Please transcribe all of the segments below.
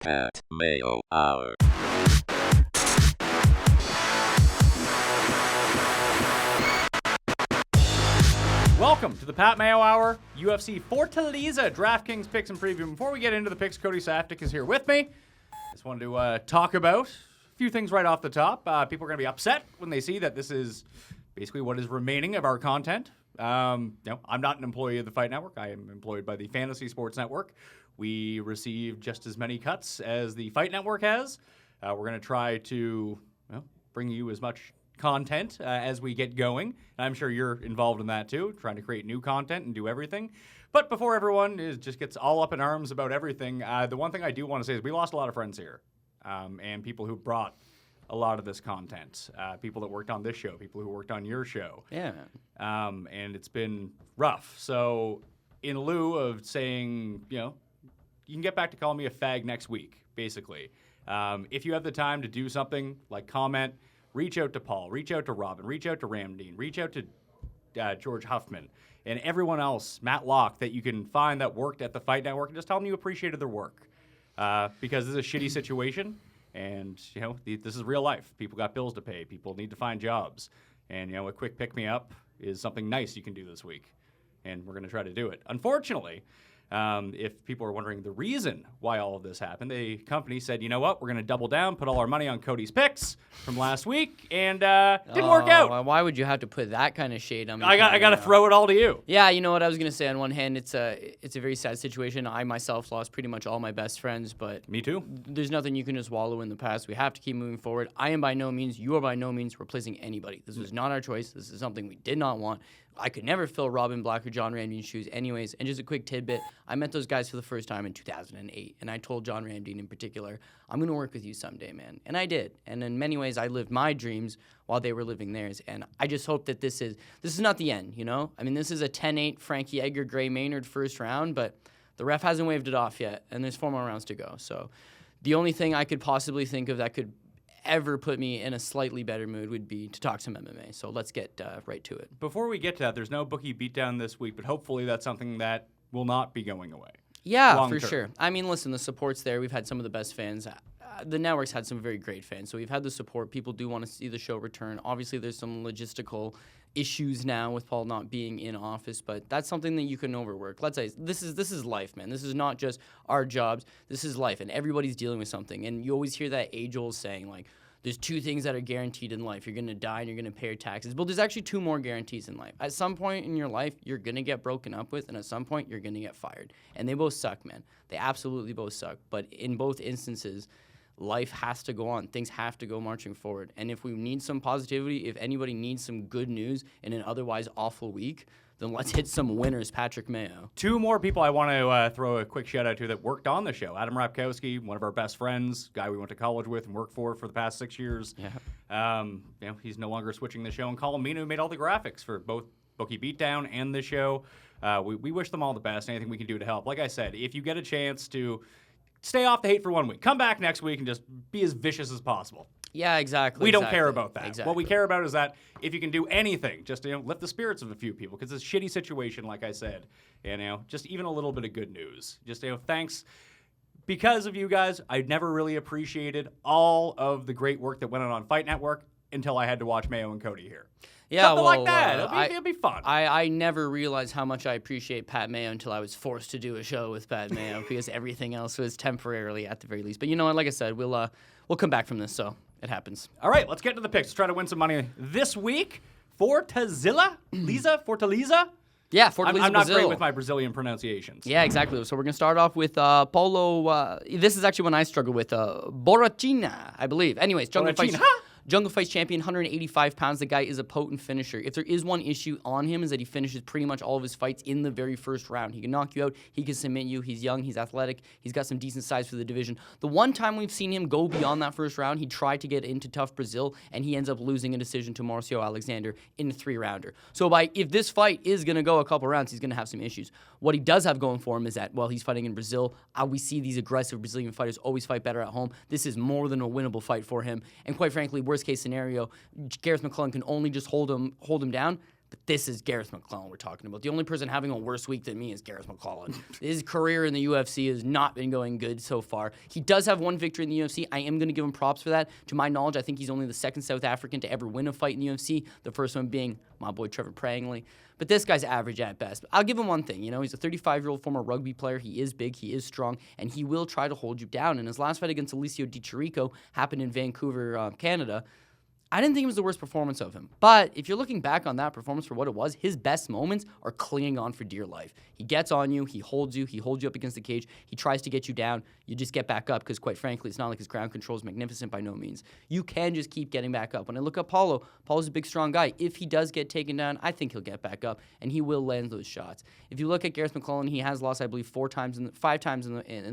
Pat Mayo Hour. Welcome to the Pat Mayo Hour, UFC Fortaleza DraftKings picks and preview. Before we get into the picks, Cody Saftic is here with me. Just wanted to talk about a few things right off the top. People are going to be upset when they see that this is basically what is remaining of our content. I'm not an employee of the Fight Network. I am employed by the Fantasy Sports Network. We receive just as many cuts as the Fight Network has. We're going to try to bring you as much content as we get going. And I'm sure you're involved in that too, trying to create new content and do everything. But before everyone just gets all up in arms about everything, the one thing I do want to say is we lost a lot of friends here, and people who brought a lot of this content, people that worked on this show, people who worked on your show. Yeah. And it's been rough. So in lieu of saying, you can get back to calling me a fag next week, basically. If you have the time to do something like comment, reach out to Paul, reach out to Robin, reach out to Ramdeen, reach out to George Huffman, and everyone else, Matt Locke, that you can find that worked at the Fight Network, and just tell them you appreciated their work. Because this is a shitty situation, and this is real life. People got bills to pay. People need to find jobs. And a quick pick-me-up is something nice you can do this week. And we're going to try to do it. Unfortunately, if people are wondering the reason why all of this happened, the company said, you know what, we're going to double down, put all our money on Cody's picks from last week, and didn't work out. Why would you have to put that kind of shade on me? I got to throw it all to you. Yeah, you know what I was going to say. On one hand, it's a very sad situation. I myself lost pretty much all my best friends, but Me too. There's nothing you can just wallow in the past. We have to keep moving forward. I am by no means, you are by no means replacing anybody. This was not our choice. This is something we did not want. I could never fill Robin Black or John Ramdeen's shoes anyways. And just a quick tidbit, I met those guys for the first time in 2008. And I told John Ramdeen in particular, I'm going to work with you someday, man. And I did. And in many ways, I lived my dreams while they were living theirs. And I just hope that this is not the end, I mean, this is a 10-8 Frankie Edgar Gray Maynard first round, but the ref hasn't waved it off yet. And there's 4 more rounds to go. So the only thing I could possibly think of that could ever put me in a slightly better mood would be to talk some MMA. So let's get right to it. Before we get to that, there's no bookie beatdown this week, but hopefully that's something that will not be going away. Yeah, for sure. I mean, listen, the support's there. We've had some of the best fans. The network's had some very great fans. So we've had the support. People do want to see the show return. Obviously, there's some logistical issues now with Paul not being in office, but that's something that you can overwork. Let's say this is life, man. This is not just our jobs. This is life, and everybody's dealing with something. And you always hear that age-old saying, like, there's 2 things that are guaranteed in life. You're going to die and you're going to pay your taxes. But there's actually 2 more guarantees in life. At some point in your life, you're going to get broken up with, and at some point, you're going to get fired. And they both suck, man. They absolutely both suck. But in both instances, life has to go on. Things have to go marching forward. And if we need some positivity, if anybody needs some good news in an otherwise awful week, then let's hit some winners, Patrick Mayo. 2 more people I want to throw a quick shout out to that worked on the show. Adam Rapkowski, one of our best friends, guy we went to college with and worked for the past 6 years. Yeah. He's no longer switching the show. And Colin Mina, who made all the graphics for both Bookie Beatdown and the show. We wish them all the best. Anything we can do to help. Like I said, if you get a chance to stay off the hate for 1 week, come back next week and just be as vicious as possible. Yeah, exactly. We don't care about that. Exactly. What we care about is that if you can do anything, just lift the spirits of a few people, because it's a shitty situation, like I said. And just even a little bit of good news. Just thanks. Because of you guys, I never really appreciated all of the great work that went on Fight Network until I had to watch Mayo and Cody here. Yeah, Something like that. It'll be fun. I never realized how much I appreciate Pat Mayo until I was forced to do a show with Pat Mayo because everything else was temporarily at the very least. But you know what? Like I said, we'll come back from this, so it happens. All right, let's get to the picks. Let's try to win some money this week. Fortaleza? Yeah, Fortaleza, I'm not Brazil. great with my Brazilian pronunciations. Yeah, exactly. So we're going to start off with Paulo. This is actually one I struggle with. Borrachinha, I believe. Anyways, Jungle Fights champion, 185 pounds. The guy is a potent finisher. If there is one issue on him is that he finishes pretty much all of his fights in the very first round. He can knock you out. He can submit you. He's young. He's athletic. He's got some decent size for the division. The one time we've seen him go beyond that first round, he tried to get into tough Brazil, and he ends up losing a decision to Mauricio Alexander in a 3-rounder. So if this fight is going to go a couple rounds, he's going to have some issues. What he does have going for him is that, while he's fighting in Brazil, we see these aggressive Brazilian fighters always fight better at home. This is more than a winnable fight for him. And quite frankly, worst case scenario, Gareth McLellan can only just hold him down. But this is Gareth McLellan we're talking about. The only person having a worse week than me is Gareth McLellan. His career in the UFC has not been going good so far. He does have one victory in the UFC. I am going to give him props for that. To my knowledge, I think he's only the second South African to ever win a fight in the UFC. The first one being my boy Trevor Prangley. But this guy's average at best. I'll give him one thing. He's a 35-year-old former rugby player. He is big, he is strong, and he will try to hold you down. And his last fight against Alicio Di Chirico happened in Vancouver, Canada. I didn't think it was the worst performance of him. But if you're looking back on that performance for what it was, his best moments are clinging on for dear life. He gets on you, he holds you up against the cage, he tries to get you down, you just get back up because quite frankly, it's not like his ground control is magnificent by no means. You can just keep getting back up. When I look at Paulo's a big, strong guy. If he does get taken down, I think he'll get back up and he will land those shots. If you look at Gareth McLellan, he has lost, I believe, 5 times in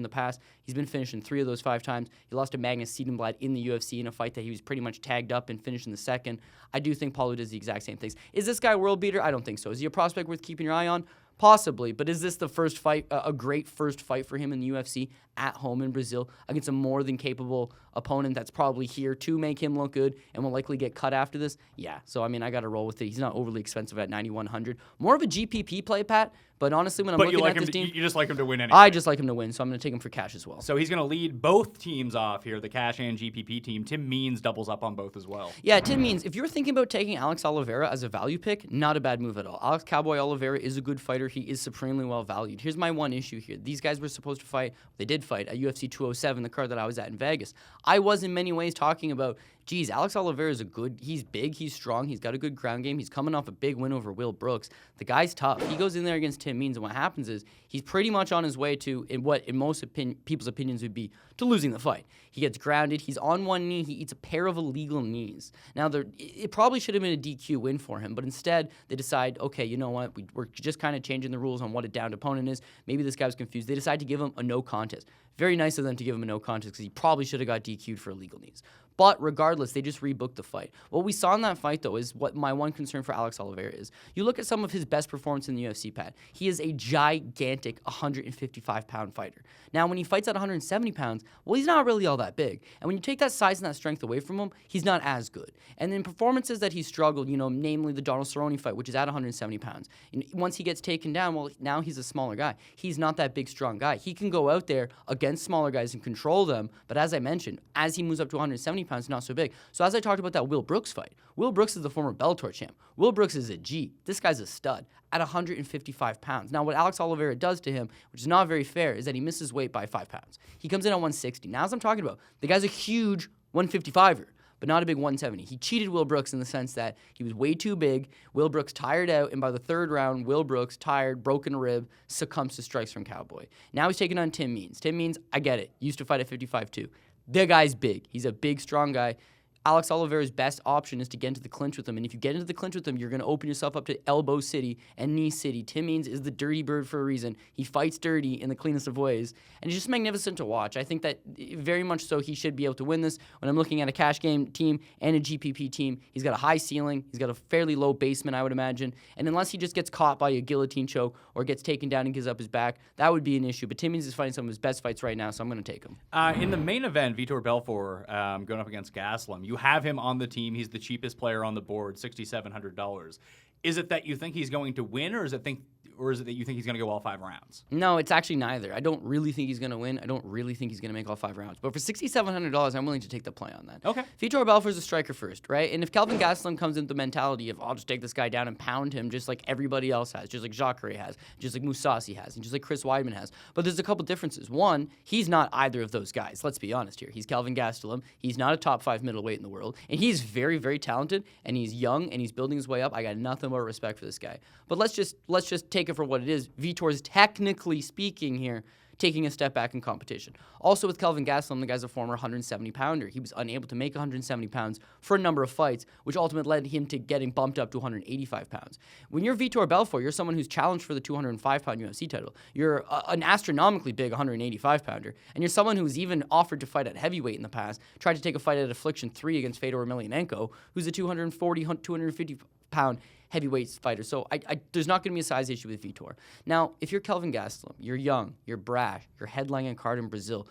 the past. He's been finished in 3 of those 5 times. He lost to Magnus Siedenblad in the UFC in a fight that he was pretty much tagged up and finished in the second. I do think Paulo does the exact same things. Is this guy a world beater? I don't think so. Is he a prospect worth keeping your eye on? Possibly, but is this the first fight, a great first fight for him in the UFC at home in Brazil against a more than capable opponent that's probably here to make him look good and will likely get cut after this? Yeah, so I got to roll with it. He's not overly expensive at 9,100. More of a GPP play, Pat, but honestly, when I'm looking at this team... You just like him to win anyway. I just like him to win, so I'm going to take him for cash as well. So he's going to lead both teams off here, the cash and GPP team. Tim Means doubles up on both as well. Yeah, Tim Means, if you're thinking about taking Alex Oliveira as a value pick, not a bad move at all. Alex Cowboy Oliveira is a good fighter. He is supremely well valued. Here's my one issue here. These guys were supposed to fight, they did fight at UFC 207, the card that I was at in Vegas. I was in many ways talking about, geez, Alex Oliveira is he's big, he's strong, he's got a good ground game, he's coming off a big win over Will Brooks. The guy's tough. He goes in there against Tim Means, and what happens is he's pretty much on his way to, in most people's opinions would be, to losing the fight. He gets grounded, he's on one knee, he eats a pair of illegal knees. Now, it probably should have been a DQ win for him, but instead they decide, okay, you know what, we're just kind of changing the rules on what a downed opponent is. Maybe this guy was confused. They decide to give him a no contest. Very nice of them to give him a no contest because he probably should have got DQ'd for illegal knees. But regardless, they just rebooked the fight. What we saw in that fight, though, is what my one concern for Alex Oliveira is. You look at some of his best performance in the UFC, Pat. He is a gigantic 155-pound fighter. Now, when he fights at 170 pounds, well, he's not really all that big. And when you take that size and that strength away from him, he's not as good. And in performances that he's struggled, namely the Donald Cerrone fight, which is at 170 pounds. And once he gets taken down, well, now he's a smaller guy. He's not that big, strong guy. He can go out there against smaller guys and control them. But as I mentioned, as he moves up to 170 pounds, not so big. So as I talked about that Will Brooks fight, Will Brooks is the former Bellator champ. Will Brooks is a G. This guy's a stud at 155 pounds. Now, what Alex Oliveira does to him, which is not very fair, is that he misses weight by 5 pounds. He comes in at 160. Now, as I'm talking about, the guy's a huge 155er, but not a big 170. He cheated Will Brooks in the sense that he was way too big. Will Brooks tired out, and by the 3rd round, Will Brooks, tired, broken a rib, succumbs to strikes from Cowboy. Now he's taking on Tim Means. Tim Means, I get it, used to fight at 55 too. The guy's big. He's a big, strong guy. Alex Oliveira's best option is to get into the clinch with him. And if you get into the clinch with him, you're going to open yourself up to elbow city and knee city. Tim Means is the dirty bird for a reason. He fights dirty in the cleanest of ways. And he's just magnificent to watch. I think that very much so he should be able to win this. When I'm looking at a cash game team and a GPP team, he's got a high ceiling. He's got a fairly low basement, I would imagine. And unless he just gets caught by a guillotine choke or gets taken down and gives up his back, that would be an issue. But Tim Means is fighting some of his best fights right now, so I'm going to take him. In the main event, Vitor Belfort going up against Gastelum, you have him on the team. He's the cheapest player on the board, $6,700. Is it that you think he's going to win, or is it that you think he's going to go all 5 rounds? No, it's actually neither. I don't really think he's going to win. I don't really think he's going to make all 5 rounds. But for $6,700, I'm willing to take the play on that. Okay. Vitor Belfort's a striker first, right? And if Kelvin Gastelum comes into the mentality of, I'll just take this guy down and pound him just like everybody else has, just like Jacare has, just like Mousasi has, and just like Chris Weidman has. But there's a couple differences. One, he's not either of those guys. Let's be honest here. He's Kelvin Gastelum. He's not a top 5 middleweight in the world. And he's very, very talented, and he's young, and he's building his way up. I got nothing but respect for this guy. But let's just take it for what it is. Vitor's technically speaking here taking a step back in competition. Also with Kelvin Gastelum, the guy's a former 170-pounder. He was unable to make 170 pounds for a number of fights, which ultimately led him to getting bumped up to 185 pounds. When you're Vitor Belfort, you're someone who's challenged for the 205-pound UFC title. You're an astronomically big 185-pounder, and you're someone who's even offered to fight at heavyweight in the past, tried to take a fight at Affliction 3 against Fedor Emelianenko, who's a 240, 250-pound heavyweight fighter. So there's not going to be a size issue with Vitor. Now, if you're Kelvin Gastelum, you're young, you're brash, you're headlining a card in Brazil,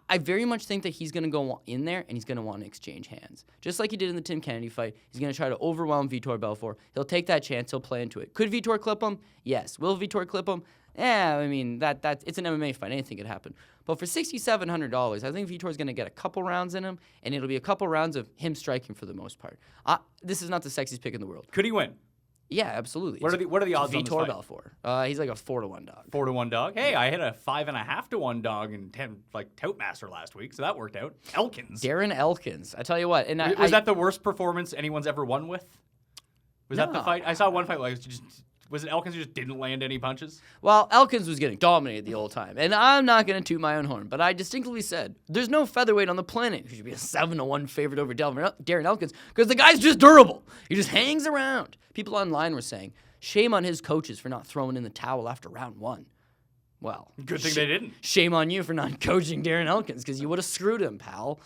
I very much think that he's going to go in there and he's going to want to exchange hands. Just like he did in the Tim Kennedy fight, he's going to try to overwhelm Vitor Belfort. He'll take that chance. He'll play into it. Could Vitor clip him? Yes. Will Vitor clip him? Yeah, I mean, that it's an MMA fight. Anything could happen. But for $6,700, I think Vitor's going to get a couple rounds in him, and it'll be a couple rounds of him striking for the most part. This is not the sexiest pick in the world. Could he win? Yeah, absolutely. What are the odds on this Vitor fight? Belfort. He's like a 4-1 dog. 4-1 dog. Hey, I hit a 5.5-1 dog in Toutmaster last week, so that worked out. Elkins. Darren Elkins. I tell you what. And was that the worst performance anyone's ever won with? Was that the fight? I saw one fight was it Elkins who just didn't land any punches? Well, Elkins was getting dominated the whole time. And I'm not going to toot my own horn, but I distinctly said, there's no featherweight on the planet who should be a 7-1 favorite over Darren Elkins because the guy's just durable. He just hangs around. People online were saying, shame on his coaches for not throwing in the towel after round 1. Well, good thing they didn't. Shame on you for not coaching Darren Elkins because you would have screwed him, pal.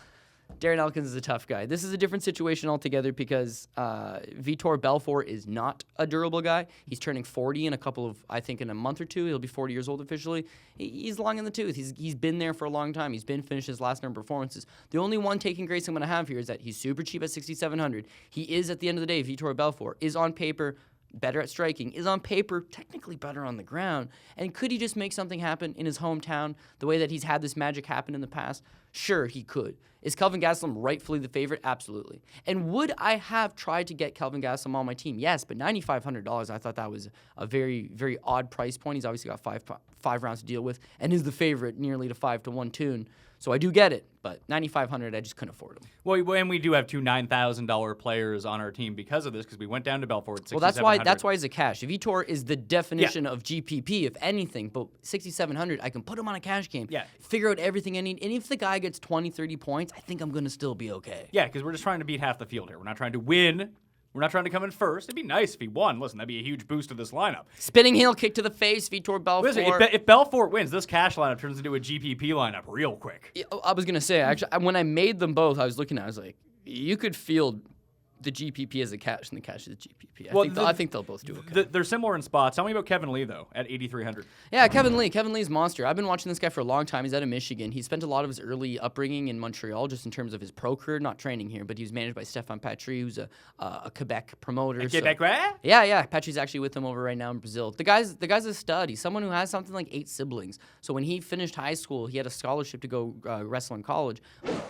Darren Elkins is a tough guy. This is a different situation altogether because Vitor Belfort is not a durable guy. He's turning 40 in in a month or two. He'll be 40 years old officially. He's long in the tooth. He's been there for a long time. He's been finished his last number of performances. The only one taking grace I'm going to have here is that he's super cheap at $6,700. He is, at the end of the day, Vitor Belfort is on paper better at striking, is on paper technically better on the ground. And could he just make something happen in his hometown the way that he's had this magic happen in the past? Sure, he could. Is Kelvin Gastelum rightfully the favorite? Absolutely. And would I have tried to get Kelvin Gastelum on my team? Yes, but $9,500, I thought that was a very, very odd price point. He's obviously got five rounds to deal with and is the favorite nearly to 5-1 tune. So I do get it, but $9,500, I just couldn't afford him. Well, and we do have two $9,000 players on our team because of this, because we went down to Belfort at $6,700. Well, that's why he's a cash. Vitor is the definition of GPP, if anything, but $6,700, I can put him on a cash game, figure out everything I need, and if the guy gets 20, 30 points, I think I'm going to still be okay. Yeah, because we're just trying to beat half the field here. We're not trying to win. We're not trying to come in first. It'd be nice if he won. Listen, that'd be a huge boost to this lineup. Spinning heel kick to the face, Vitor Belfort. Listen, if Belfort wins, this cash lineup turns into a GPP lineup real quick. Yeah, I was going to say, actually, when I made them both, I was like, you could field the GPP as a cash and the cash as a GPP. I think they'll both do okay. They're similar in spots. Tell me about Kevin Lee, though, at 8,300. Yeah, Kevin Lee. Kevin Lee's monster. I've been watching this guy for a long time. He's out of Michigan. He spent a lot of his early upbringing in Montreal, just in terms of his pro career, not training here, but he was managed by Stéphane Patry, who's a Quebec promoter. Quebecois? Yeah. Patry's actually with him over right now in Brazil. The guy's a stud. He's someone who has something like 8 siblings. So when he finished high school, he had a scholarship to go wrestle in college.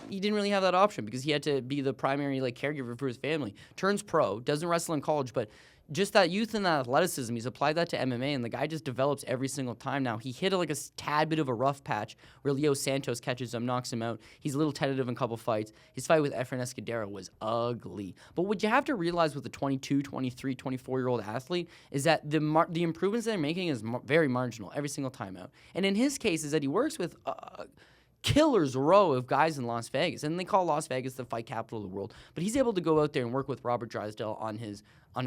He didn't really have that option because he had to be the primary caregiver for his family. Turns pro. Doesn't wrestle in college, but just that youth and that athleticism, he's applied that to MMA, and the guy just develops every single time now. He hit a tad bit of a rough patch where Leo Santos catches him, knocks him out. He's a little tentative in a couple fights. His fight with Efren Escudero was ugly. But what you have to realize with a 22, 23, 24-year-old athlete is that the improvements they're making is very marginal every single time out. And in his case is that he works with killer's row of guys in Las Vegas, and they call Las Vegas the fight capital of the world. But he's able to go out there and work with Robert Drysdale on his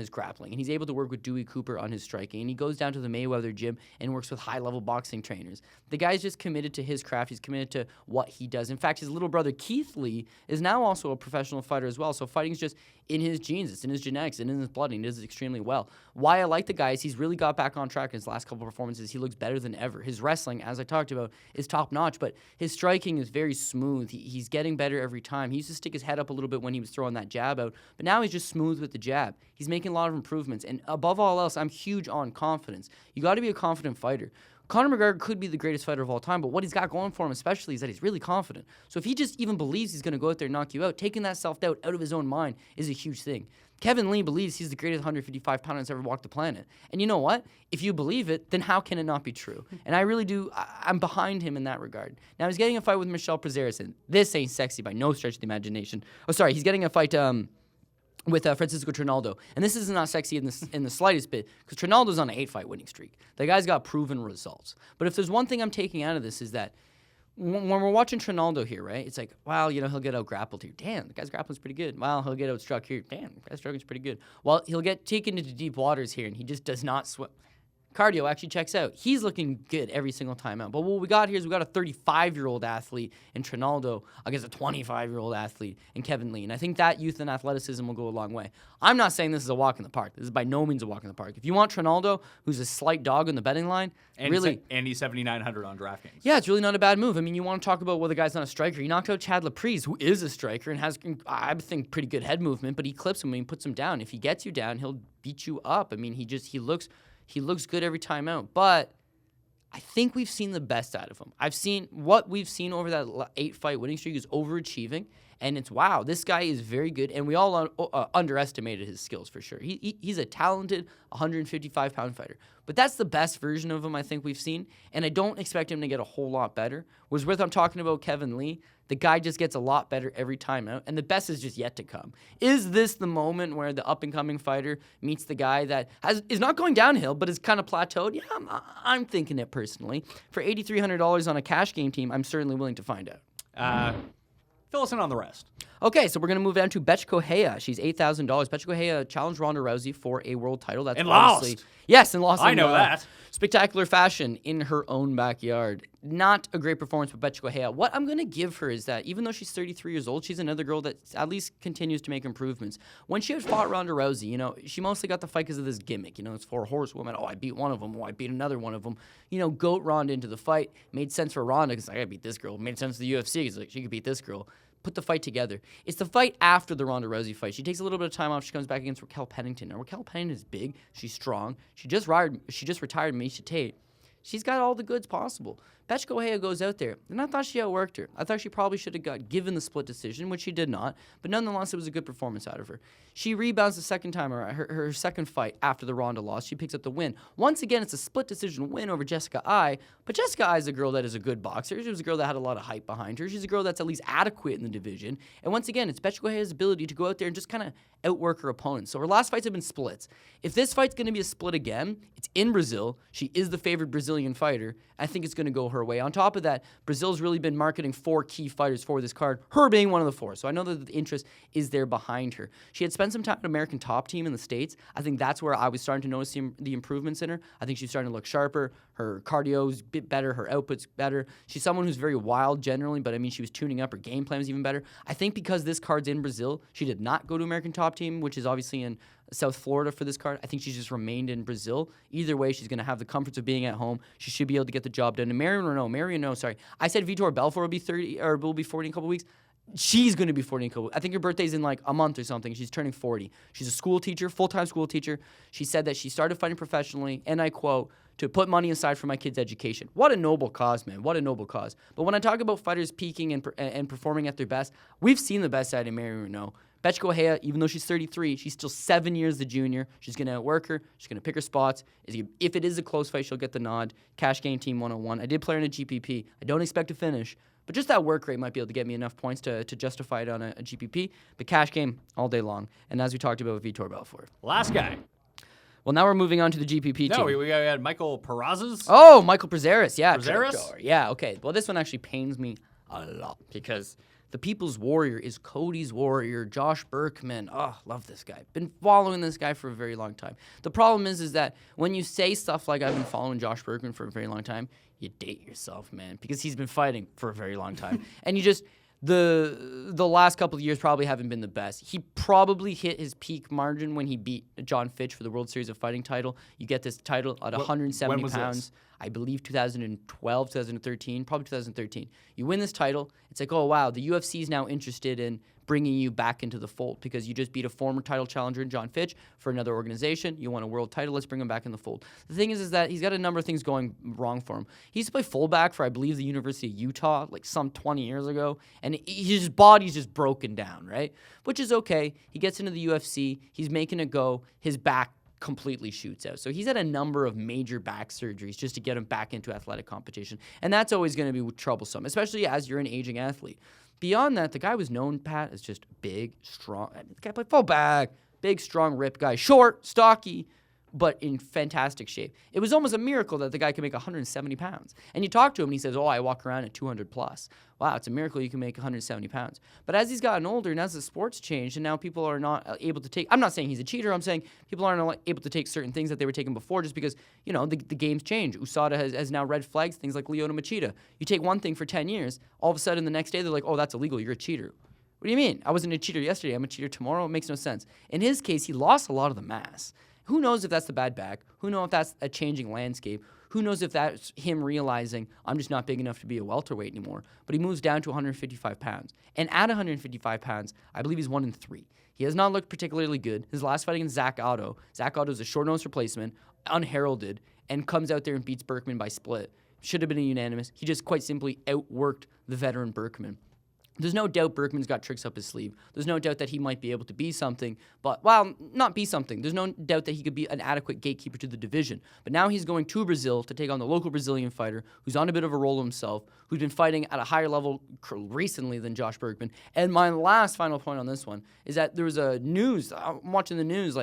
grappling, and he's able to work with Dewey Cooper on his striking, and he goes down to the Mayweather gym and works with high-level boxing trainers. The guy's just committed to his craft. He's committed to what he does. In fact, his little brother Keith Lee is now also a professional fighter as well, so fighting's just in his genes. It's in his genetics, and in his blood, and he does it extremely well. Why I like the guy is he's really got back on track in his last couple performances. He looks better than ever. His wrestling, as I talked about, is top-notch, but his striking is very smooth. He's getting better every time. He used to stick his head up a little bit when he was throwing that jab out, but now he's just smooth with the jab. He's making a lot of improvements, and above all else, I'm huge on confidence. You got to be a confident fighter. Conor McGregor could be the greatest fighter of all time, but what he's got going for him especially is that he's really confident. So if he just even believes he's going to go out there and knock you out, taking that self-doubt out of his own mind is a huge thing. Kevin Lee believes he's the greatest 155-pounder that's ever walked the planet. And you know what? If you believe it, then how can it not be true? And I really do. I'm behind him in that regard. Now, he's getting a fight with Michel Prazeres, and this ain't sexy by no stretch of the imagination. Oh, sorry. He's getting a fight with Francisco Trinaldo. And this is not sexy in the slightest bit, because Trinaldo's on an 8-fight winning streak. The guy's got proven results. But if there's one thing I'm taking out of this is that when we're watching Trinaldo here, right, it's like, wow, he'll get out-grappled here. Damn, the guy's grappling's pretty good. Wow, he'll get out-struck here. Damn, the guy's striking's pretty good. Well, he'll get taken into deep waters here, and he just does not swim. Cardio actually checks out. He's looking good every single time out. But what we got here is we got a 35-year-old athlete in Trinaldo against a 25-year-old athlete in Kevin Lee. And I think that youth and athleticism will go a long way. I'm not saying this is a walk in the park. This is by no means a walk in the park. If you want Trinaldo, who's a slight dog in the betting line, and really... and he's 7,900 on DraftKings. Yeah, it's really not a bad move. I mean, you want to talk about whether the guy's not a striker. He knocked out Chad Laprise, who is a striker and has, I think, pretty good head movement, but he clips him and he puts him down. If he gets you down, he'll beat you up. I mean, he looks good every time out. But I think we've seen the best out of him. What we've seen over that 8-fight winning streak is overachieving. And it's, wow, this guy is very good. And we all underestimated his skills for sure. He's a talented 155-pound fighter. But that's the best version of him I think we've seen. And I don't expect him to get a whole lot better. Whereas I'm talking about Kevin Lee, the guy just gets a lot better every time out. And the best is just yet to come. Is this the moment where the up-and-coming fighter meets the guy that is not going downhill, but is kind of plateaued? Yeah, I'm thinking it personally. For $8,300 on a cash game team, I'm certainly willing to find out. Fill us in on the rest. Okay, so we're going to move down to Betch Correia. She's $8,000. Betch Correia challenged Ronda Rousey for a world title. That's and lost. Yes, and lost. I know that. Spectacular fashion in her own backyard. Not a great performance for Betch Correia. What I'm going to give her is that even though she's 33 years old, she's another girl that at least continues to make improvements. When she had fought Ronda Rousey, she mostly got the fight because of this gimmick. It's 4 horsewomen. Oh, I beat one of them. Oh, I beat another one of them. Goat Ronda into the fight. Made sense for Ronda because I got to beat this girl. Made sense to the UFC because she could beat this girl. Put the fight together. It's the fight after the Ronda Rousey fight. She takes a little bit of time off. She comes back against Raquel Pennington. Now, Raquel Pennington is big. She's strong. She just retired Miesha Tate. She's got all the goods possible. Betch Correia goes out there, and I thought she outworked her. I thought she probably should have got given the split decision, which she did not, but nonetheless, it was a good performance out of her. She rebounds the second time around, her second fight after the Ronda loss. She picks up the win. Once again, it's a split decision win over Jessica Ai, but Jessica Ai is a girl that is a good boxer. She was a girl that had a lot of hype behind her. She's a girl that's at least adequate in the division. And once again, it's Betch Correia's ability to go out there and just kind of outwork her opponents. So her last fights have been splits. If this fight's going to be a split again, it's in Brazil. She is the favored Brazilian fighter. I think it's going to go her way. On top of that, Brazil's really been marketing 4 key fighters for this card, her being one of the 4. So I know that the interest is there behind her. She had spent some time at American Top Team in the States. I think that's where I was starting to notice the improvements in her. I think she's starting to look sharper. Her cardio's a bit better. Her output's better. She's someone who's very wild generally, but I mean, she was tuning up. Her game plan was even better. I think because this card's in Brazil, she did not go to American Top Team, which is obviously in South Florida for this card. I think she's just remained in Brazil. Either way, she's going to have the comforts of being at home. She should be able to get the job done. And Reneau, sorry. I said Vitor Belfort will be 30 or will be 40 in a couple weeks. She's going to be 40 in a couple weeks. I think her birthday's in like a month or something. She's turning 40. She's a school teacher, full-time school teacher. She said that she started fighting professionally, and I quote, to put money aside for my kids' education. What a noble cause, man. What a noble cause. But when I talk about fighters peaking and performing at their best, we've seen the best side of Mary Reneau. Betch Correia, even though she's 33, she's still 7 years the junior. She's going to outwork her. She's going to pick her spots. If it is a close fight, she'll get the nod. Cash game team 101. I did play her in a GPP. I don't expect to finish, but just that work rate might be able to get me enough points to justify it on a GPP. But cash game all day long. And as we talked about with Vitor Belfort. Last guy. Well, now we're moving on to the GPP team. No, we had Michael Prazeres. Oh, Michael Prazeres. Yeah. Prazeres? Yeah, okay. Well, this one actually pains me a lot because the people's warrior is Cody's warrior, Josh Burkman. Oh, love this guy. Been following this guy for a very long time. The problem is that when you say stuff like I've been following Josh Burkman for a very long time, you date yourself, man, because he's been fighting for a very long time. And you just... The last couple of years probably haven't been the best. He probably hit his peak margin when he beat John Fitch for the World Series of Fighting title. You get this title at 170 pounds. This? I believe 2012, 2013, probably 2013. You win this title. It's like, oh, wow, the UFC is now interested in bringing you back into the fold because you just beat a former title challenger in John Fitch for another organization. You won a world title. Let's bring him back in the fold. The thing is that he's got a number of things going wrong for him. He used to play fullback for, I believe, the University of Utah, like some 20 years ago, and his body's just broken down, right? Which is okay. He gets into the UFC. He's making it go. His back completely shoots out. So he's had a number of major back surgeries just to get him back into athletic competition. And that's always going to be troublesome, especially as you're an aging athlete. Beyond that, the guy was known, Pat, as just big, strong. The guy played fullback, big, strong, ripped guy. Short, stocky, but in fantastic shape. It was almost a miracle that the guy could make 170 pounds. And you talk to him and he says, I walk around at 200 plus. Wow, it's a miracle you can make 170 pounds. But as he's gotten older and as the sport's changed and now people are not able to take, I'm not saying he's a cheater, I'm saying people aren't able to take certain things that they were taking before just because, the game's changed. USADA has now red flags things like Lyoto Machida. You take one thing for 10 years, all of a sudden the next day they're like, that's illegal, you're a cheater. What do you mean? I wasn't a cheater yesterday, I'm a cheater tomorrow? It makes no sense. In his case, he lost a lot of the mass. Who knows if that's the bad back? Who knows if that's a changing landscape? Who knows if that's him realizing I'm just not big enough to be a welterweight anymore? But he moves down to 155 pounds. And at 155 pounds, I believe he's 1-3. He has not looked particularly good. His last fight against Zach Otto is a short-nosed replacement, unheralded, and comes out there and beats Burkman by split. Should have been a unanimous. He just quite simply outworked the veteran Burkman. There's no doubt Burkman's got tricks up his sleeve. There's no doubt that he might be able to be something, not be something. There's no doubt that he could be an adequate gatekeeper to the division. But now he's going to Brazil to take on the local Brazilian fighter who's on a bit of a roll himself, who's been fighting at a higher level recently than Josh Burkman. And my final point on this one is that there was I'm watching the news,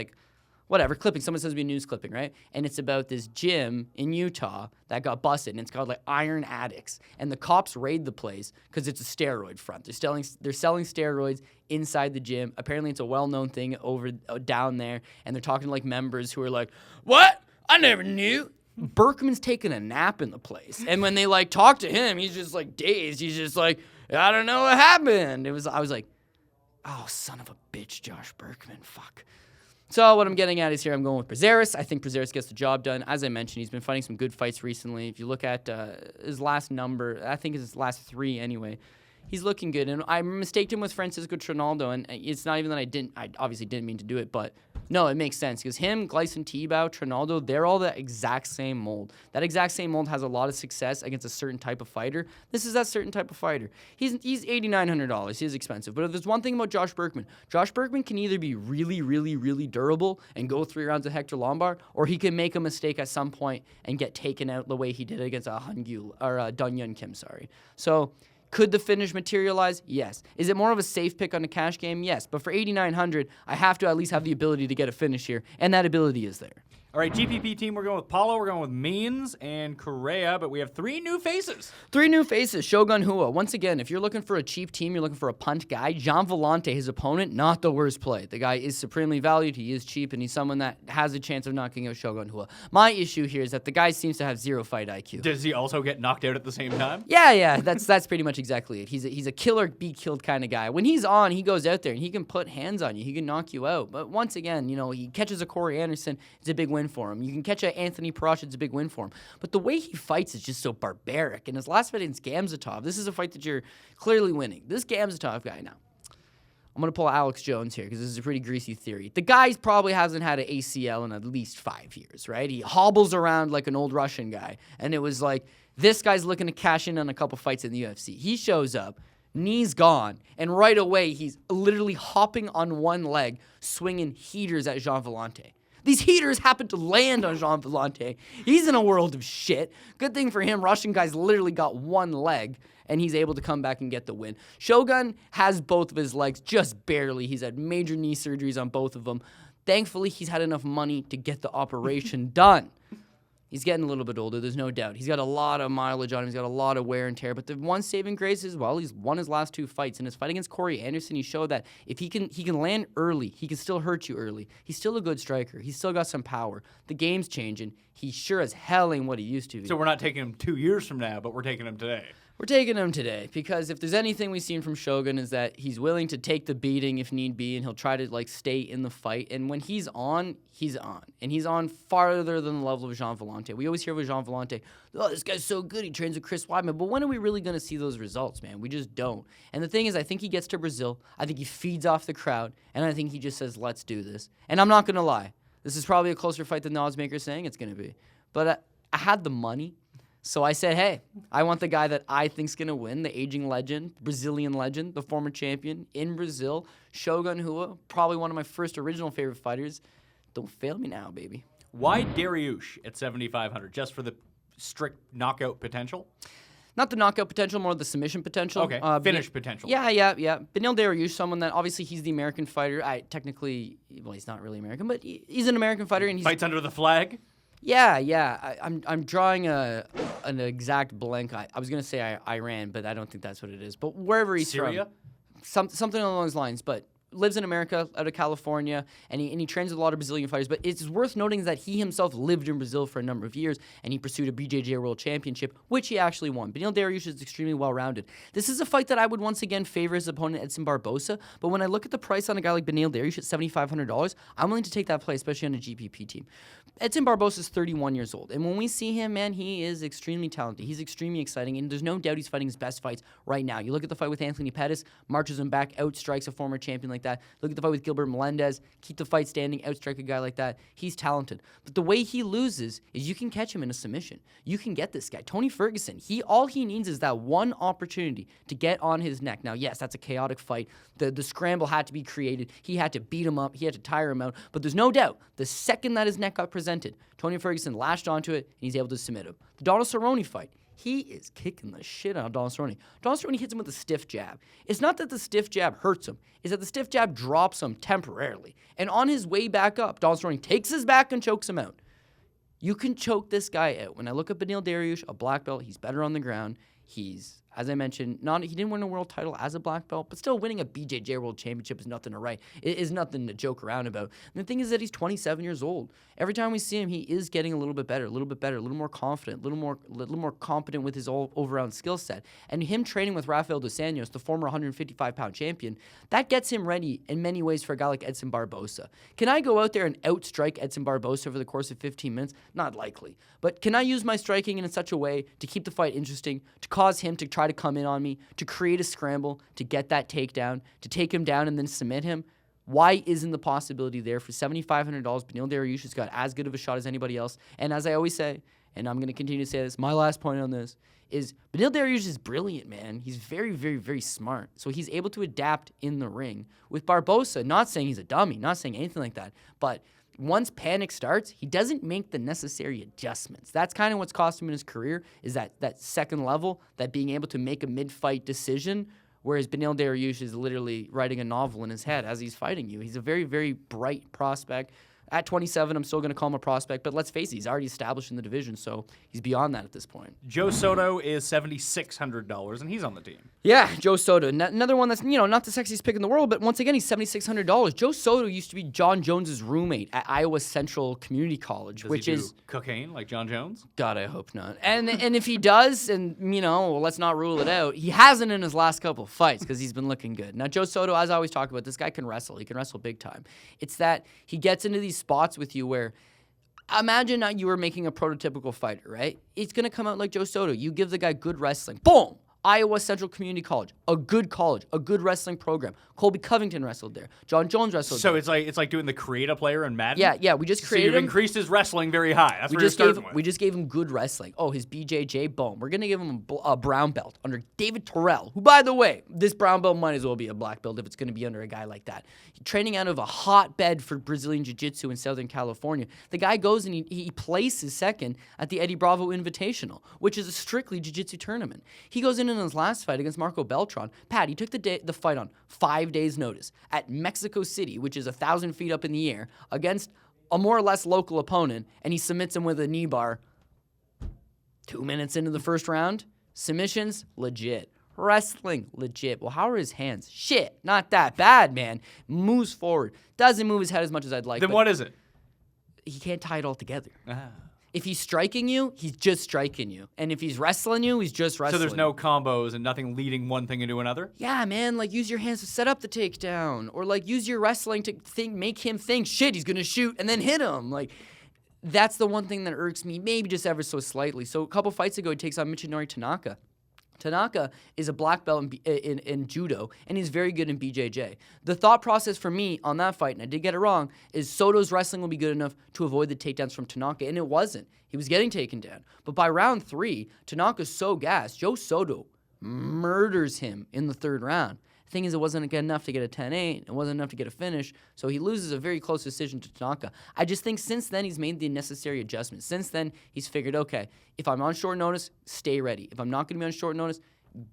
clipping. Someone says it'd be a news clipping, right? And it's about this gym in Utah that got busted, and it's called Iron Addicts. And the cops raid the place because it's a steroid front. They're selling steroids inside the gym. Apparently, it's a well-known thing down there. And they're talking to members who are like, "What? I never knew." Burkman's taking a nap in the place, and when they talk to him, he's just dazed. He's just I don't know what happened. I was like, oh, son of a bitch, Josh Burkman, fuck. So what I'm getting at is here I'm going with Prazeres. I think Prazeres gets the job done. As I mentioned, he's been fighting some good fights recently. If you look at his last number, I think it's his last 3 anyway, he's looking good. And I mistaked him with Francisco Trinaldo, and it's not even that I obviously didn't mean to do it, but no, it makes sense because him, Gleison Tebow, Trinaldo, they're all the exact same mold. That exact same mold has a lot of success against a certain type of fighter. This is that certain type of fighter. He's $8,900. He is expensive. But if there's one thing about Josh Burkman can either be really, really, really durable and go 3 rounds of Hector Lombard, or he can make a mistake at some point and get taken out the way he did against Dong Yun Kim. So could the finish materialize? Yes. Is it more of a safe pick on a cash game? Yes. But for $8,900, I have to at least have the ability to get a finish here, and that ability is there. All right, GPP team, we're going with Paulo, we're going with Means and Correia, but we have 3 new faces. 3 new faces. Shogun Hua. Once again, if you're looking for a cheap team, you're looking for a punt guy, Jean Villante, his opponent, not the worst play. The guy is supremely valued, he is cheap, and he's someone that has a chance of knocking out Shogun Hua. My issue here is that the guy seems to have 0 fight IQ. Does he also get knocked out at the same time? Yeah, that's pretty much exactly it. He's a killer, be killed kind of guy. When he's on, he goes out there and he can put hands on you. He can knock you out. But once again, he catches a Corey Anderson, it's a big win for him. You can catch a Anthony Parash, it's a big win for him. But the way he fights is just so barbaric. And his last fight against Gamzatov, this is a fight that you're clearly winning. This Gamzatov guy now. I'm going to pull Alex Jones here because this is a pretty greasy theory. The guy probably hasn't had an ACL in at least 5 years, right? He hobbles around like an old Russian guy. And it was like, this guy's looking to cash in on a couple fights in the UFC. He shows up, knees gone, and right away he's literally hopping on one leg, swinging heaters at Jean Villante. These heaters happen to land on Jean Villante. He's in a world of shit. Good thing for him, Russian guy's literally got one leg, and he's able to come back and get the win. Shogun has both of his legs, just barely. He's had major knee surgeries on both of them. Thankfully, he's had enough money to get the operation done. He's getting a little bit older, there's no doubt. He's got a lot of mileage on him. He's got a lot of wear and tear. But the one saving grace is, well, he's won his last 2 fights. In his fight against Corey Anderson, he showed that if he can land early, he can still hurt you early. He's still a good striker. He's still got some power. The game's changing. He sure as hell ain't what he used to be. So we're not taking him 2 years from now, but we're taking him today. We're taking him today because if there's anything we've seen from Shogun is that he's willing to take the beating if need be, and he'll try to stay in the fight. And when he's on, he's on. And he's on farther than the level of Jean Villante. We always hear with Jean Villante, oh, this guy's so good, he trains with Chris Weidman. But when are we really going to see those results, man? We just don't. And the thing is, I think he gets to Brazil, I think he feeds off the crowd, and I think he just says, let's do this. And I'm not going to lie. This is probably a closer fight than the odds maker's saying it's going to be. But I had the money. So I said, hey, I want the guy that I think's going to win, the aging legend, Brazilian legend, the former champion in Brazil, Shogun Hua, probably one of my first original favorite fighters. Don't fail me now, baby. Why Dariush at 7,500? Just for the strict knockout potential? Not the knockout potential, more the submission potential. Okay, finish potential. Yeah. Benil Dariush, someone that obviously he's the American fighter. Technically, well, he's not really American, but he's an American fighter. And he fights under the flag? Yeah. I'm drawing an exact blank. I was going to say Iran, but I don't think that's what it is. But wherever he's Syria? from. Something along those lines, but lives in America, out of California, and he trains with a lot of Brazilian fighters. But it's worth noting that he himself lived in Brazil for a number of years, and he pursued a BJJ World Championship, which he actually won. Beneil Dariush is extremely well-rounded. This is a fight that I would once again favor his opponent, Edson Barboza, but when I look at the price on a guy like Beneil Dariush at $7,500, I'm willing to take that play, especially on a GPP team. Edson Barboza is 31 years old, and when we see him, man, he is extremely talented. He's extremely exciting, and there's no doubt he's fighting his best fights right now. You look at the fight with Anthony Pettis, marches him back, outstrikes a former champion like that. Look at the fight with Gilbert Melendez, keep the fight standing, outstrike a guy like that. He's talented. But the way he loses is you can catch him in a submission. You can get this guy. Tony Ferguson, all he needs is that one opportunity to get on his neck. Now, yes, that's a chaotic fight. The scramble had to be created. He had to beat him up. He had to tire him out. But there's no doubt, the second that his neck got presented, Tony Ferguson lashed onto it, and he's able to submit him. The Donald Cerrone fight, he is kicking the shit out of Donald Cerrone. Donald Cerrone hits him with a stiff jab. It's not that the stiff jab hurts him. It's that the stiff jab drops him temporarily. And on his way back up, Donald Cerrone takes his back and chokes him out. You can choke this guy out. When I look at Beneil Dariush, a black belt, he's better on the ground. He's, as I mentioned, he didn't win a world title as a black belt, but still winning a BJJ World Championship is nothing to write. It is nothing to joke around about. And the thing is that he's 27 years old. Every time we see him, he is getting a little bit better, a little more confident, a little more competent with his all-around skill set. And him training with Rafael dos Anjos, the former 155-pound champion, that gets him ready in many ways for a guy like Edson Barboza. Can I go out there and outstrike Edson Barboza over the course of 15 minutes? Not likely. But can I use my striking in such a way to keep the fight interesting, to cause him to try to come in on me, to create a scramble, to get that takedown, to take him down and then submit him? Why isn't the possibility there for $7,500? Beneil Dariush has got as good of a shot as anybody else. And as I always say, and I'm going to continue to say this, my last point on this is Beneil Dariush is brilliant, man. He's very, very, very smart. So he's able to adapt in the ring. With Barboza, not saying he's a dummy, not saying anything like that, but once panic starts, he doesn't make the necessary adjustments. That's kind of what's cost him in his career, is that second level, that being able to make a mid-fight decision, whereas Beneil Dariush is literally writing a novel in his head as he's fighting you. He's a very, very bright prospect. At 27, I'm still going to call him a prospect, but let's face it, he's already established in the division, so he's beyond that at this point. Joe Soto is $7,600, and he's on the team. Yeah, Joe Soto. Another one that's, not the sexiest pick in the world, but once again, he's $7,600. Joe Soto used to be John Jones's roommate at Iowa Central Community College, Does he do cocaine like John Jones? God, I hope not. And if he does, and, let's not rule it out, he hasn't in his last couple of fights because he's been looking good. Now, Joe Soto, as I always talk about, this guy can wrestle. He can wrestle big time. It's that he gets into these spots with you where, imagine that you were making a prototypical fighter, right? It's going to come out like Joe Soto. You give the guy good wrestling. Boom! Iowa Central Community College, a good wrestling program. Colby Covington wrestled there. John Jones wrestled there. So it's like doing the create a player in Madden? Yeah, we just created So you've increased his wrestling very high. That's what you're starting with. We just gave him good wrestling. Oh, his BJJ, boom. We're going to give him a brown belt under David Terrell, who, by the way, this brown belt might as well be a black belt if it's going to be under a guy like that. Training out of a hotbed for Brazilian Jiu-Jitsu in Southern California. The guy goes and he places second at the Eddie Bravo Invitational, which is a strictly Jiu-Jitsu tournament. He goes in his last fight against Marco Beltran. Pat, he took the fight on 5 days' notice at Mexico City, which is 1,000 feet up in the air, against a more or less local opponent, and he submits him with a knee bar. 2 minutes into the first round, submissions, legit. Wrestling, legit. Well, how are his hands? Shit, not that bad, man. Moves forward. Doesn't move his head as much as I'd like. Then what is it? He can't tie it all together. Ah. If he's striking you, he's just striking you. And if he's wrestling you, he's just wrestling. So there's no combos and nothing leading one thing into another? Yeah, man. Use your hands to set up the takedown. Or, use your wrestling to make him think, shit, he's going to shoot and then hit him. That's the one thing that irks me, maybe just ever so slightly. So a couple fights ago, he takes on Michinori Tanaka. Tanaka is a black belt in judo, and he's very good in BJJ. The thought process for me on that fight, and I did get it wrong, is Soto's wrestling will be good enough to avoid the takedowns from Tanaka, and it wasn't. He was getting taken down. But by round 3, Tanaka's so gassed, Joe Soto murders him in the third round. Thing is, it wasn't enough to get a 10-8. It wasn't enough to get a finish. So he loses a very close decision to Tanaka. I just think since then, he's made the necessary adjustments. Since then, he's figured, okay, if I'm on short notice, stay ready. If I'm not going to be on short notice,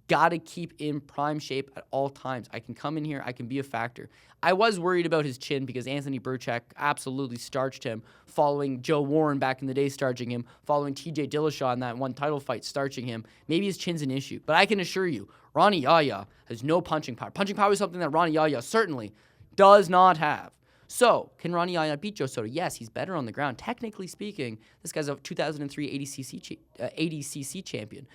got to keep in prime shape at all times. I can come in here. I can be a factor. I was worried about his chin because Anthony Burchak absolutely starched him, following Joe Warren back in the day starching him, following TJ Dillashaw in that one title fight starching him. Maybe his chin's an issue. But I can assure you, Ronnie Yahya has no punching power. Punching power is something that Ronnie Yahya certainly does not have. So, can Ronnie Yahya beat Joe Soto? Yes, he's better on the ground. Technically speaking, this guy's a 2003 ADCC champion.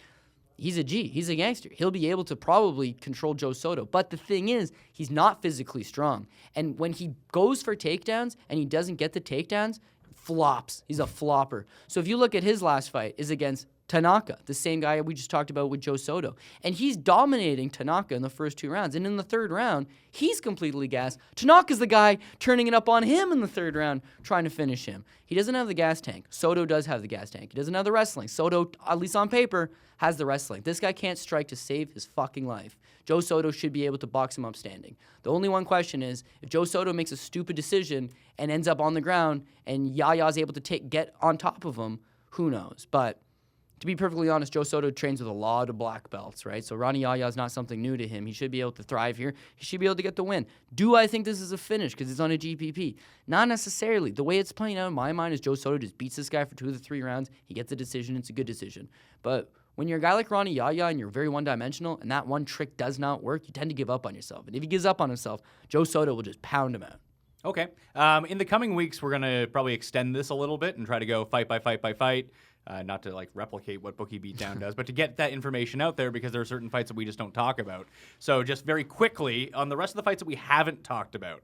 He's a G. He's a gangster. He'll be able to probably control Joe Soto. But the thing is, he's not physically strong. And when he goes for takedowns and he doesn't get the takedowns, flops. He's a flopper. So if you look at his last fight, is against Tanaka, the same guy we just talked about with Joe Soto. And he's dominating Tanaka in the first 2 rounds. And in the third round, he's completely gassed. Tanaka's the guy turning it up on him in the third round, trying to finish him. He doesn't have the gas tank. Soto does have the gas tank. He doesn't have the wrestling. Soto, at least on paper, has the wrestling. This guy can't strike to save his fucking life. Joe Soto should be able to box him up standing. The only one question is, if Joe Soto makes a stupid decision and ends up on the ground and Yahya's able to get on top of him, who knows? But to be perfectly honest, Joe Soto trains with a lot of black belts, right? So Ronnie Yahya is not something new to him. He should be able to thrive here. He should be able to get the win. Do I think this is a finish because it's on a GPP? Not necessarily. The way it's playing out in my mind is Joe Soto just beats this guy for 2 of the 3 rounds. He gets a decision. It's a good decision. But when you're a guy like Ronnie Yahya and you're very one-dimensional and that one trick does not work, you tend to give up on yourself. And if he gives up on himself, Joe Soto will just pound him out. Okay. In the coming weeks, we're going to probably extend this a little bit and try to go fight by fight by fight. Not to like replicate what Bookie Beatdown does, but to get that information out there because there are certain fights that we just don't talk about. So just very quickly, on the rest of the fights that we haven't talked about,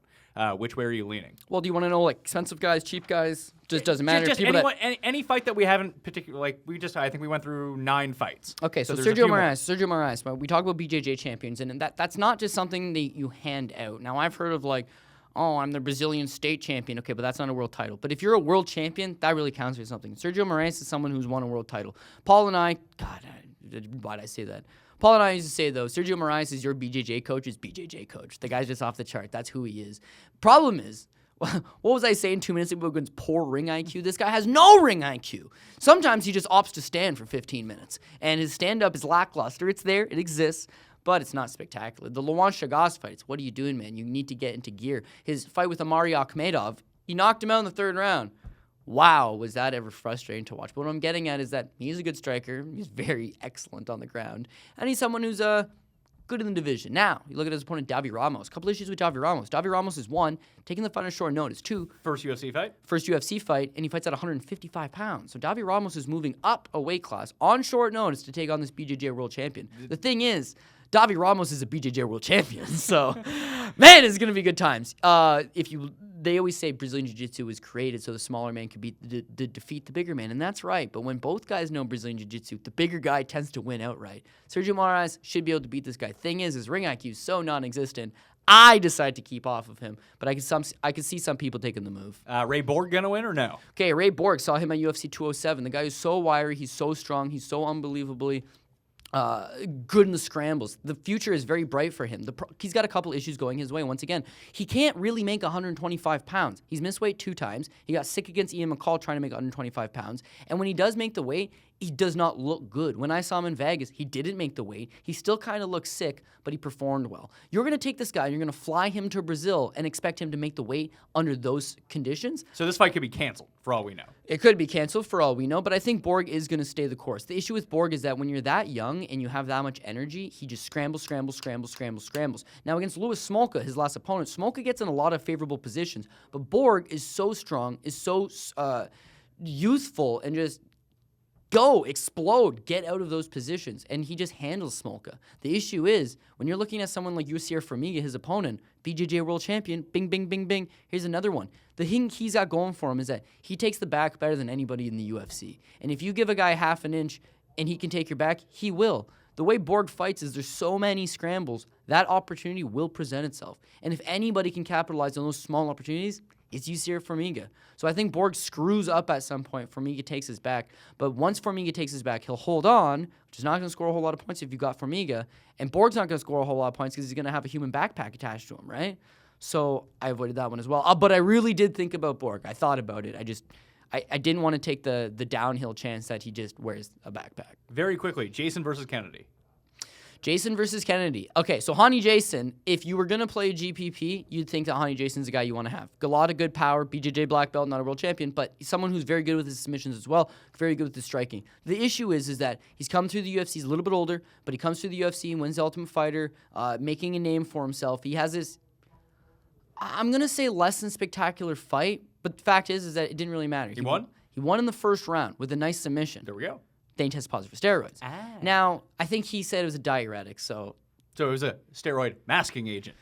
which way are you leaning? Well, do you want to know like expensive guys, cheap guys? Just doesn't matter. Just any fight that we haven't particularly, like I think we went through 9 fights. Okay, so Sergio Moraes. We talk about BJJ champions, and that's not just something that you hand out. Now, I've heard of like, oh, I'm the Brazilian state champion. Okay, but that's not a world title. But if you're a world champion, that really counts for something. Sergio Moraes is someone who's won a world title. Paul and I, God, why'd I say that? Paul and I used to say, though, Sergio Moraes is your BJJ coach, is BJJ coach. The guy's just off the chart. That's who he is. Problem is, what was I saying 2 minutes ago against poor ring IQ? This guy has no ring IQ. Sometimes he just opts to stand for 15 minutes. And his stand-up is lackluster. It's there. It exists. But it's not spectacular. The Laurent Chagas fights, what are you doing, man? You need to get into gear. His fight with Amari Akhmedov, he knocked him out in the 3rd round. Wow, was that ever frustrating to watch. But what I'm getting at is that he's a good striker. He's very excellent on the ground. And he's someone who's good in the division. Now, you look at his opponent, Davi Ramos. A couple issues with Davi Ramos. Davi Ramos is 1, taking the fight on short notice. 2, first UFC fight, and he fights at 155 pounds. So Davi Ramos is moving up a weight class on short notice to take on this BJJ world champion. The thing is, Davi Ramos is a BJJ world champion, so man, it's gonna be good times. They always say Brazilian Jiu-Jitsu was created so the smaller man could defeat the bigger man, and that's right. But when both guys know Brazilian Jiu-Jitsu, the bigger guy tends to win outright. Sergio Moraes should be able to beat this guy. Thing is, his ring IQ is so non-existent. I decide to keep off of him, but I can see some people taking the move. Ray Borg gonna win or no? Okay, Ray Borg, saw him at UFC 207. The guy is so wiry, he's so strong, he's so unbelievably good in the scrambles. The future is very bright for him. He's got a couple issues going his way. Once again, he can't really make 125 pounds. He's missed weight 2 times. He got sick against Ian McCall trying to make 125 pounds. And when he does make the weight, he does not look good. When I saw him in Vegas, he didn't make the weight. He still kind of looked sick, but he performed well. You're going to take this guy, and you're going to fly him to Brazil and expect him to make the weight under those conditions? So this fight could be canceled, for all we know. It could be canceled, for all we know, but I think Borg is going to stay the course. The issue with Borg is that when you're that young and you have that much energy, he just scrambles. Now, against Louis Smolka, his last opponent, Smolka gets in a lot of favorable positions, but Borg is so strong, is so youthful, and just explode, get out of those positions, and he just handles Smolka. The issue is, when you're looking at someone like Yusir Formiga, his opponent, BJJ world champion, bing, bing, bing, bing, here's another one. The thing he's got going for him is that he takes the back better than anybody in the UFC. And if you give a guy half an inch and he can take your back, he will. The way Borg fights is there's so many scrambles, that opportunity will present itself. And if anybody can capitalize on those small opportunities, it's Yusir Formiga. So I think Borg screws up at some point. Formiga takes his back. But once Formiga takes his back, he'll hold on, which is not going to score a whole lot of points if you got Formiga. And Borg's not going to score a whole lot of points because he's going to have a human backpack attached to him, right? So I avoided that one as well. But I really did think about Borg. I thought about it. I didn't want to take the downhill chance that he just wears a backpack. Very quickly, Jason versus Kennedy. Jason versus Kennedy. Okay, so Hani Jason, if you were going to play GPP, you'd think that Hani Jason's a guy you want to have. A lot of good power, BJJ black belt, not a world champion, but someone who's very good with his submissions as well, very good with his striking. The issue is that he's come through the UFC, he's a little bit older, but he comes through the UFC and wins the Ultimate Fighter, making a name for himself. He has this, I'm going to say less than spectacular fight, but the fact is that it didn't really matter. He won? He won in the first round with a nice submission. There we go. Then he tested positive for steroids. Now, I think he said it was a diuretic, so it was a steroid masking agent.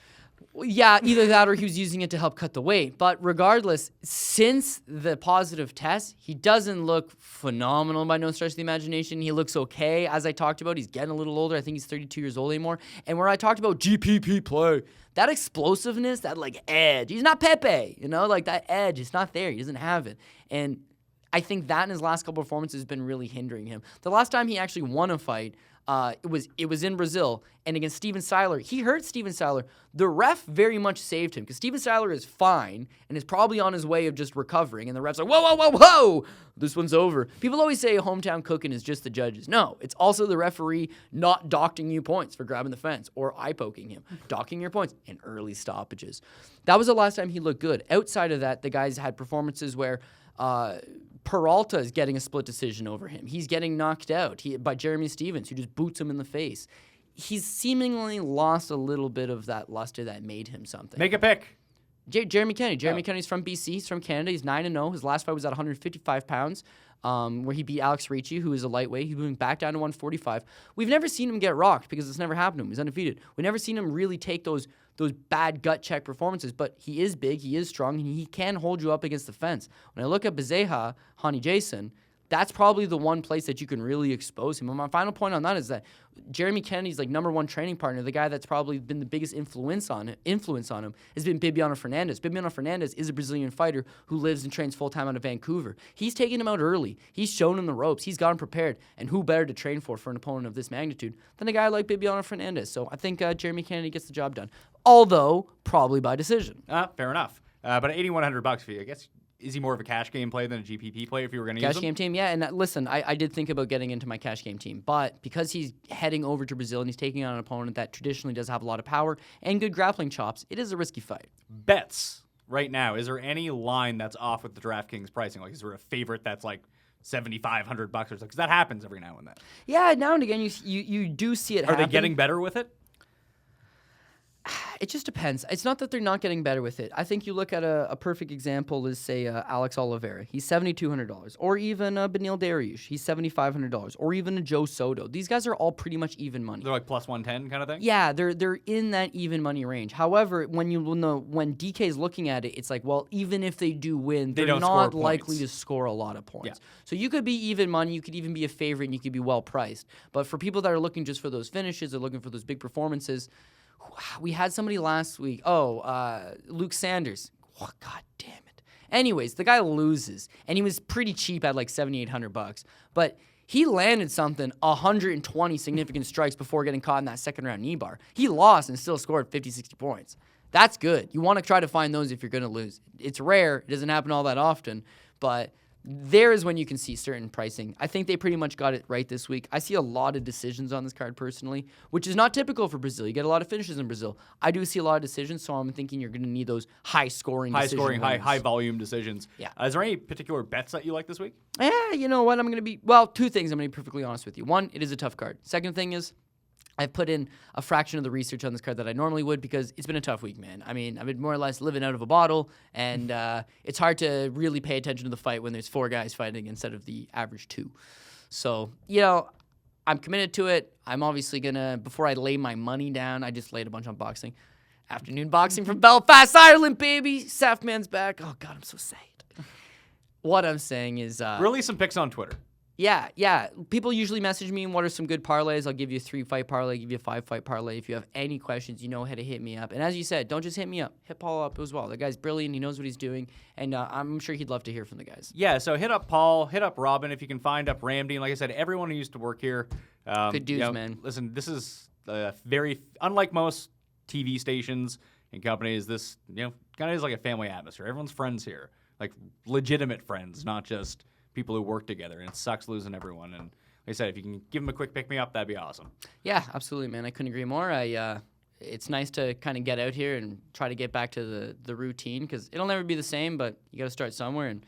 yeah, either that or he was using it to help cut the weight. But regardless, since the positive test, he doesn't look phenomenal by no stretch of the imagination. He looks okay. As I talked about, he's getting a little older. I think he's 32 years old anymore. And where I talked about GPP play, that explosiveness, that like edge, he's not Pepe, like that edge, it's not there. He doesn't have it. And I think that in his last couple performances has been really hindering him. The last time he actually won a fight, it was in Brazil and against Steven Seiler. He hurt Steven Seiler. The ref very much saved him because Steven Seiler is fine and is probably on his way of just recovering. And the ref's like, whoa, whoa, whoa, whoa, this one's over. People always say hometown cooking is just the judges. No, it's also the referee not docking you points for grabbing the fence or eye poking him, docking your points in early stoppages. That was the last time he looked good. Outside of that, the guys had performances where Peralta is getting a split decision over him. He's getting knocked out by Jeremy Stevens, who just boots him in the face. He's seemingly lost a little bit of that luster that made him something. Make a pick. Jeremy Kennedy. Jeremy Kennedy's from BC. He's from Canada. He's 9-0. His last fight was at 155 pounds, where he beat Alex Ricci, who is a lightweight. He's moving back down to 145. We've never seen him get rocked because it's never happened to him. He's undefeated. We've never seen him really take those bad gut check performances, but he is big, he is strong, and he can hold you up against the fence. When I look at Bezeha, Hani Jason, that's probably the one place that you can really expose him. And my final point on that is that Jeremy Kennedy's like number one training partner, the guy that's probably been the biggest influence on him, has been Bibiano Fernandes. Bibiano Fernandes is a Brazilian fighter who lives and trains full-time out of Vancouver. He's taken him out early. He's shown him the ropes. He's gotten prepared. And who better to train for an opponent of this magnitude than a guy like Bibiano Fernandes? So I think Jeremy Kennedy gets the job done. Although, probably by decision. Fair enough. But at $8,100 for you, I guess, is he more of a cash game play than a GPP play if you were going to use him? Cash game team, yeah. And listen, I did think about getting into my cash game team. But because he's heading over to Brazil and he's taking on an opponent that traditionally does have a lot of power and good grappling chops, it is a risky fight. Bets right now. Is there any line that's off with the DraftKings pricing? Like, is there a favorite that's like $7,500 or something? Because that happens every now and then. Yeah, now and again you do see it happen. Are they getting better with it? It just depends. It's not that they're not getting better with it. I think you look at a perfect example is, say, Alex Oliveira. He's $7,200. Or even Benil Dariush. He's $7,500. Or even a Joe Soto. These guys are all pretty much even money. They're like plus 110 kind of thing? Yeah, they're in that even money range. However, when DK is looking at it, it's like, well, even if they do win, they're not likely to score a lot of points. Yeah. So you could be even money. You could even be a favorite, and you could be well priced. But for people that are looking just for those finishes, they're looking for those big performances. We had somebody last week. Luke Sanders. Oh, God damn it. Anyways, the guy loses, and he was pretty cheap at like $7,800. But he landed 120 significant strikes before getting caught in that second round knee bar. He lost and still scored 50, 60 points. That's good. You want to try to find those if you're going to lose. It's rare. It doesn't happen all that often. But there is when you can see certain pricing. I think they pretty much got it right this week. I see a lot of decisions on this card personally, which is not typical for Brazil. You get a lot of finishes in Brazil. I do see a lot of decisions, so I'm thinking you're going to need those high-scoring, high-volume decisions. Yeah. Is there any particular bets that you like this week? Yeah, you know what? Two things I'm going to be perfectly honest with you. One, it is a tough card. Second thing is, I've put in a fraction of the research on this card that I normally would because it's been a tough week, man. I mean, I've been more or less living out of a bottle, and it's hard to really pay attention to the fight when there's 4 guys fighting instead of the average 2. So, I'm committed to it. I'm obviously going to, before I lay my money down, I just laid a bunch on boxing. Afternoon boxing from Belfast, Ireland, baby. Safman's back. Oh, God, I'm so sad. What I'm saying is... Release some picks on Twitter. Yeah. People usually message me, what are some good parlays? I'll give you a 3-fight parlay, give you a 5-fight parlay. If you have any questions, you know how to hit me up. And as you said, don't just hit me up. Hit Paul up as well. The guy's brilliant. He knows what he's doing. And I'm sure he'd love to hear from the guys. Yeah, so hit up Paul, hit up Robin if you can find up Ramdy. And like I said, everyone who used to work here. Good dudes, man. Listen, this is very, unlike most TV stations and companies, this kind of is like a family atmosphere. Everyone's friends here. Like legitimate friends, not just people who work together, and it sucks losing everyone. And like I said, if you can give him a quick pick-me-up, that'd be awesome. Yeah, absolutely, man. I couldn't agree more. It's nice to kind of get out here and try to get back to the routine because it'll never be the same, but you got to start somewhere. And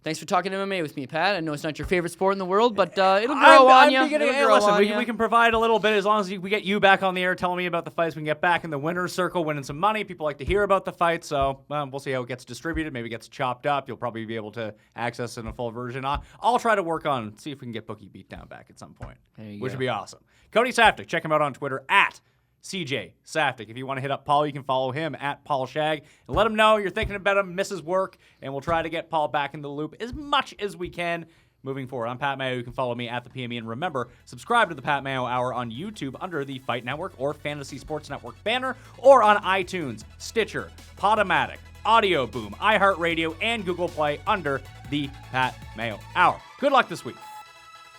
thanks for talking MMA with me, Pat. I know it's not your favorite sport in the world, but it'll grow on you. Listen, we can provide a little bit as long as we get you back on the air telling me about the fights. We can get back in the winner's circle, winning some money. People like to hear about the fights, so we'll see how it gets distributed. Maybe it gets chopped up. You'll probably be able to access it in a full version. I'll try to work on, see if we can get Bookie Beatdown back at some point, which would be awesome. Cody Saftic, check him out on Twitter at CJ Saftic. If you want to hit up Paul, you can follow him at Paul Shag. And let him know you're thinking about him, misses work, and we'll try to get Paul back in the loop as much as we can moving forward. I'm Pat Mayo. You can follow me at the PME. And remember, subscribe to the Pat Mayo Hour on YouTube under the Fight Network or Fantasy Sports Network banner, or on iTunes, Stitcher, Podomatic, Audio Boom, iHeartRadio, and Google Play under the Pat Mayo Hour. Good luck this week.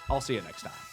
I'll see you next time.